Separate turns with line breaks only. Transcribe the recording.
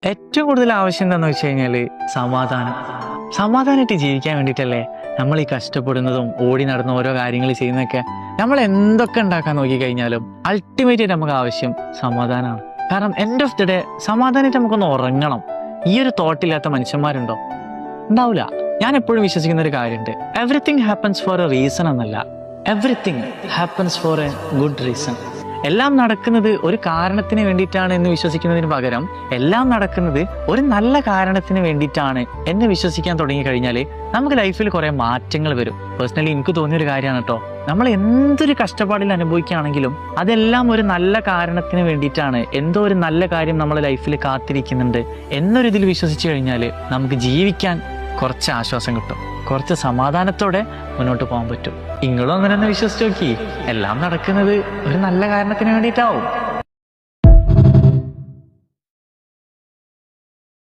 ഏറ്റവും കൂടുതൽ ആവശ്യം എന്താണെന്ന് വെച്ച് കഴിഞ്ഞാൽ സമാധാനമായിട്ട് ജീവിക്കാൻ വേണ്ടിയിട്ടല്ലേ നമ്മൾ ഈ കഷ്ടപ്പെടുന്നതും ഓടി നടന്ന ഓരോ കാര്യങ്ങൾ ചെയ്യുന്നതൊക്കെ. നമ്മൾ എന്തൊക്കെ ഉണ്ടാക്കാൻ നോക്കിക്കഴിഞ്ഞാലും അൾട്ടിമേറ്റ് ആയിട്ട് നമുക്ക് ആവശ്യം സമാധാനമാണ്. കാരണം എൻഡ് ഓഫ് ദി ഡേ സമാധാനമായിട്ട് നമുക്കൊന്ന് ഉറങ്ങണം. ഈ ഒരു തോട്ടില്ലാത്ത മനുഷ്യന്മാരുണ്ടോ? ഉണ്ടാവില്ല. ഞാൻ എപ്പോഴും വിശ്വസിക്കുന്ന ഒരു കാര്യമുണ്ട്, everything happens for a reason എന്നല്ല, everything happens for a good reason. എല്ലാം നടക്കുന്നത് ഒരു കാരണത്തിന് വേണ്ടിയിട്ടാണ് എന്ന് വിശ്വസിക്കുന്നതിന് പകരം എല്ലാം നടക്കുന്നത് ഒരു നല്ല കാരണത്തിന് വേണ്ടിയിട്ടാണ് എന്ന് വിശ്വസിക്കാൻ തുടങ്ങി കഴിഞ്ഞാൽ നമുക്ക് ലൈഫിൽ കുറെ മാറ്റങ്ങൾ വരും. പേഴ്സണലി എനിക്ക് തോന്നിയൊരു കാര്യമാണ് കേട്ടോ, നമ്മൾ എന്തൊരു കഷ്ടപ്പാടിൽ അനുഭവിക്കുകയാണെങ്കിലും അതെല്ലാം ഒരു നല്ല കാരണത്തിന് വേണ്ടിയിട്ടാണ്, എന്തോ ഒരു നല്ല കാര്യം നമ്മളെ ലൈഫിൽ കാത്തിരിക്കുന്നുണ്ട് എന്നൊരിതിൽ വിശ്വസിച്ച് കഴിഞ്ഞാൽ നമുക്ക് ജീവിക്കാൻ കുറച്ച് ആശ്വാസം കിട്ടും, കുറച്ച് സമാധാനത്തോടെ മുന്നോട്ട് പോകാൻ പറ്റും. നിങ്ങളും അങ്ങനെ ഒന്ന് വിശ്വസിച്ച് നോക്കി, എല്ലാം നടക്കുന്നത് ഒരു നല്ല കാരണത്തിന് വേണ്ടിയിട്ടാവും.